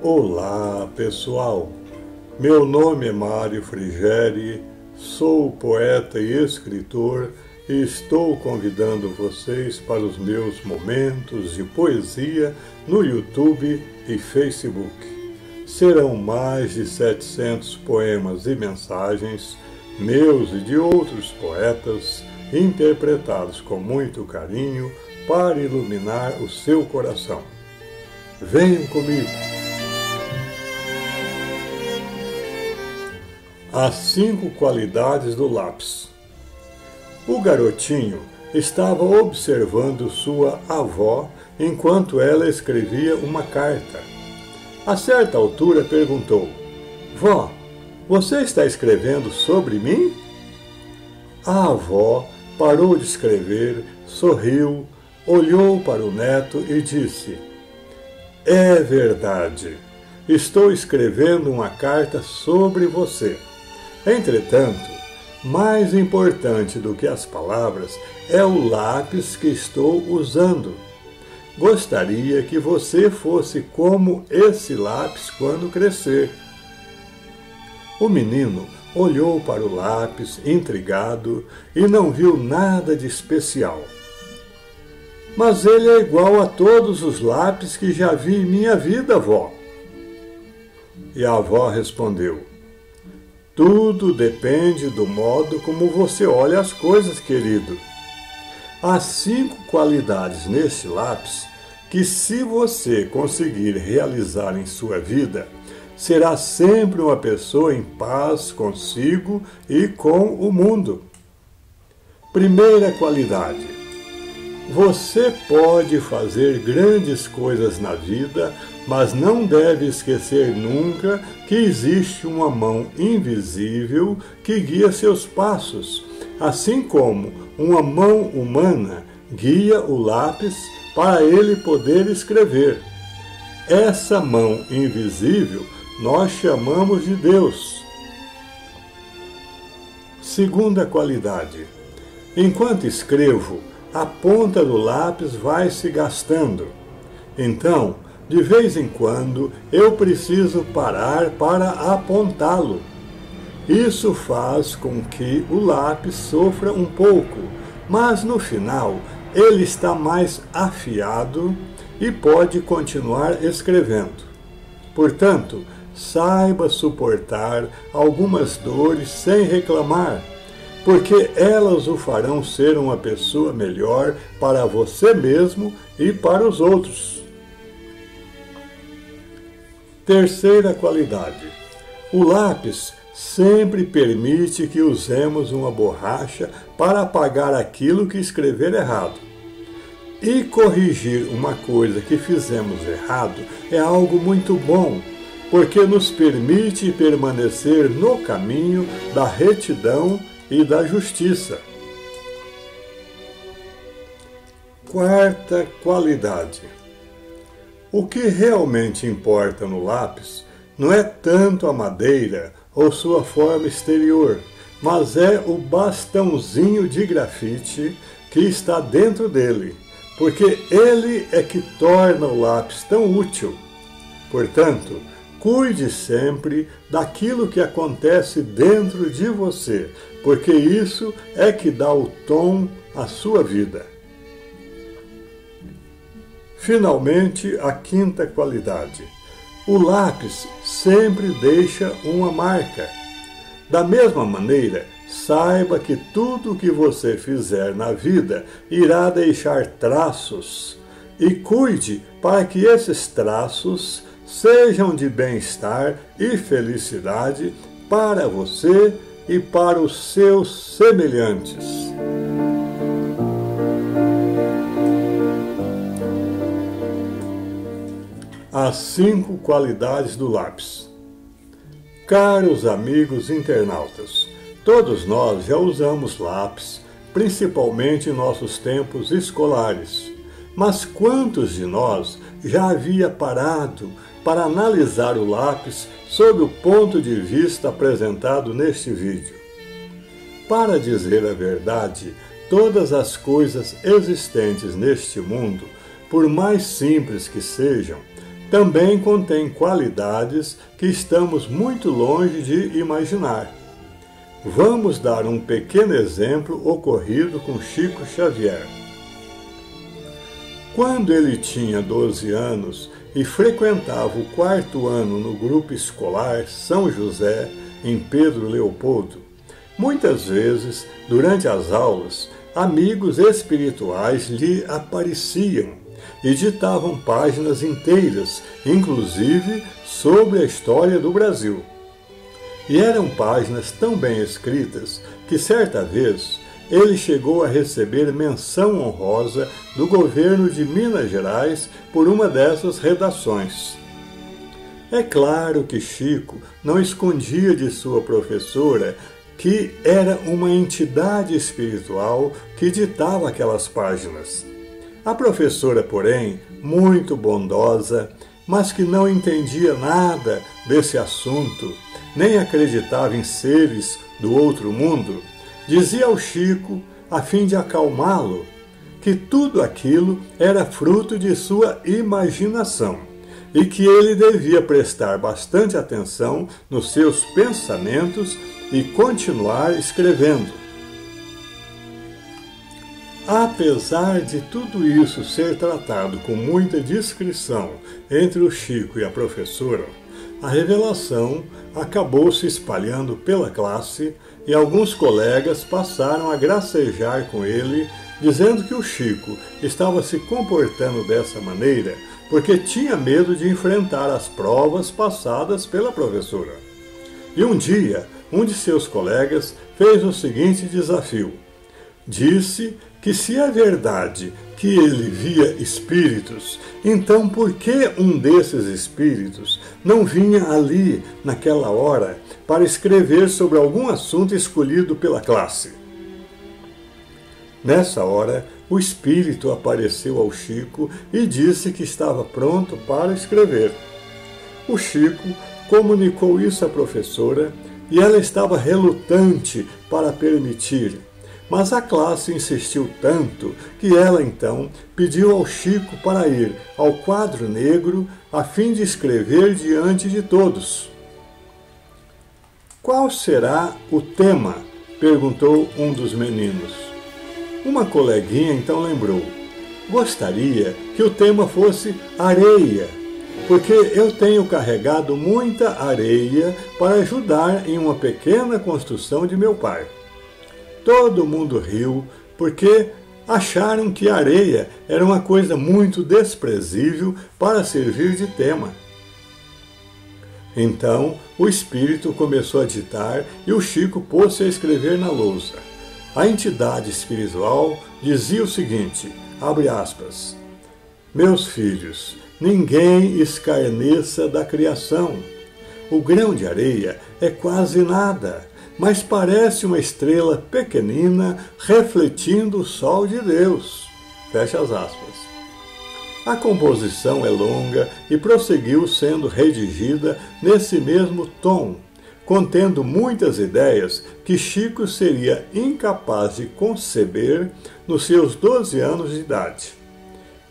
Olá, pessoal! Meu nome é Mário Frigeri, sou poeta e escritor e estou convidando vocês para os meus momentos de poesia no YouTube e Facebook. Serão mais de 700 poemas e mensagens, meus e de outros poetas, interpretados com muito carinho para iluminar o seu coração. Venham comigo! As 5 qualidades do lápis. O garotinho estava observando sua avó enquanto ela escrevia uma carta. A certa altura perguntou: "Vó, você está escrevendo sobre mim?" A avó parou de escrever, sorriu, olhou para o neto e disse: "É verdade, estou escrevendo uma carta sobre você. Entretanto, mais importante do que as palavras é o lápis que estou usando. Gostaria que você fosse como esse lápis quando crescer." O menino olhou para o lápis, intrigado, e não viu nada de especial. "Mas ele é igual a todos os lápis que já vi em minha vida, vó." E a avó respondeu: "Tudo depende do modo como você olha as coisas, querido. Há 5 qualidades neste lápis que, se você conseguir realizar em sua vida, será sempre uma pessoa em paz consigo e com o mundo." Primeira qualidade: você pode fazer grandes coisas na vida, mas não deve esquecer nunca que existe uma mão invisível que guia seus passos, assim como uma mão humana guia o lápis para ele poder escrever. Essa mão invisível nós chamamos de Deus. Segunda qualidade: enquanto escrevo, a ponta do lápis vai se gastando. Então, de vez em quando, eu preciso parar para apontá-lo. Isso faz com que o lápis sofra um pouco, mas no final ele está mais afiado e pode continuar escrevendo. Portanto, saiba suportar algumas dores sem reclamar, porque elas o farão ser uma pessoa melhor para você mesmo e para os outros. Terceira qualidade: o lápis sempre permite que usemos uma borracha para apagar aquilo que escrever errado. E corrigir uma coisa que fizemos errado é algo muito bom, porque nos permite permanecer no caminho da retidão e da justiça. Quarta qualidade: o que realmente importa no lápis não é tanto a madeira ou sua forma exterior, mas é o bastãozinho de grafite que está dentro dele, porque ele é que torna o lápis tão útil. Portanto, cuide sempre daquilo que acontece dentro de você, porque isso é que dá o tom à sua vida. Finalmente, a quinta qualidade: o lápis sempre deixa uma marca. Da mesma maneira, saiba que tudo o que você fizer na vida irá deixar traços, e cuide para que esses traços sejam de bem-estar e felicidade para você e para os seus semelhantes. As 5 qualidades do lápis. Caros amigos internautas, todos nós já usamos lápis, principalmente em nossos tempos escolares. Mas quantos de nós já havia parado para analisar o lápis sob o ponto de vista apresentado neste vídeo? Para dizer a verdade, todas as coisas existentes neste mundo, por mais simples que sejam, também contêm qualidades que estamos muito longe de imaginar. Vamos dar um pequeno exemplo ocorrido com Chico Xavier. Quando ele tinha 12 anos e frequentava o 4º ano no grupo escolar São José, em Pedro Leopoldo, muitas vezes, durante as aulas, amigos espirituais lhe apareciam e ditavam páginas inteiras, inclusive sobre a história do Brasil. E eram páginas tão bem escritas que, certa vez, ele chegou a receber menção honrosa do governo de Minas Gerais por uma dessas redações. É claro que Chico não escondia de sua professora que era uma entidade espiritual que ditava aquelas páginas. A professora, porém, muito bondosa, mas que não entendia nada desse assunto, nem acreditava em seres do outro mundo, dizia ao Chico, a fim de acalmá-lo, que tudo aquilo era fruto de sua imaginação e que ele devia prestar bastante atenção nos seus pensamentos e continuar escrevendo. Apesar de tudo isso ser tratado com muita discrição entre o Chico e a professora, a revelação acabou se espalhando pela classe e alguns colegas passaram a gracejar com ele, dizendo que o Chico estava se comportando dessa maneira porque tinha medo de enfrentar as provas passadas pela professora. E um dia, um de seus colegas fez o seguinte desafio. Disse que se é verdade que ele via espíritos, então por que um desses espíritos não vinha ali, naquela hora, para escrever sobre algum assunto escolhido pela classe? Nessa hora, o espírito apareceu ao Chico e disse que estava pronto para escrever. O Chico comunicou isso à professora e ela estava relutante para permitir. Mas a classe insistiu tanto que ela, então, pediu ao Chico para ir ao quadro negro a fim de escrever diante de todos. Qual será o tema? Perguntou um dos meninos. Uma coleguinha então lembrou. Gostaria que o tema fosse areia, porque eu tenho carregado muita areia para ajudar em uma pequena construção de meu pai. Todo mundo riu, porque acharam que areia era uma coisa muito desprezível para servir de tema. Então, o espírito começou a ditar e o Chico pôs-se a escrever na lousa. A entidade espiritual dizia o seguinte, abre aspas, meus filhos, ninguém escarneça da criação. O grão de areia é quase nada, mas parece uma estrela pequenina refletindo o sol de Deus. Fecha as aspas. A composição é longa e prosseguiu sendo redigida nesse mesmo tom, contendo muitas ideias que Chico seria incapaz de conceber nos seus 12 anos de idade.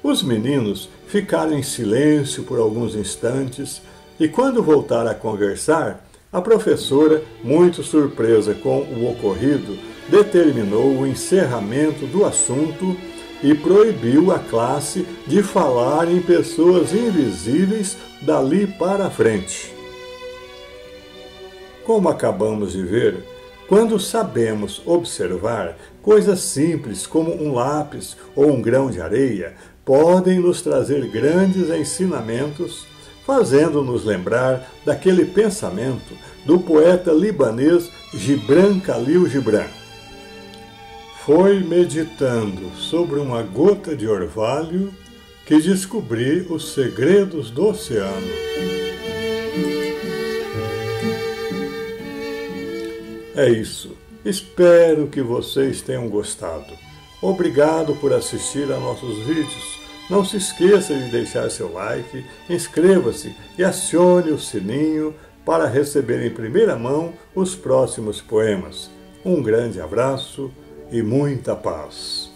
Os meninos ficaram em silêncio por alguns instantes e, quando voltaram a conversar, a professora, muito surpresa com o ocorrido, determinou o encerramento do assunto e proibiu a classe de falar em pessoas invisíveis dali para frente. Como acabamos de ver, quando sabemos observar, coisas simples como um lápis ou um grão de areia podem nos trazer grandes ensinamentos, fazendo-nos lembrar daquele pensamento do poeta libanês Gibran Khalil Gibran. Foi meditando sobre uma gota de orvalho que descobri os segredos do oceano. É isso. Espero que vocês tenham gostado. Obrigado por assistir a nossos vídeos. Não se esqueça de deixar seu like, inscreva-se e acione o sininho para receber em primeira mão os próximos poemas. Um grande abraço e muita paz.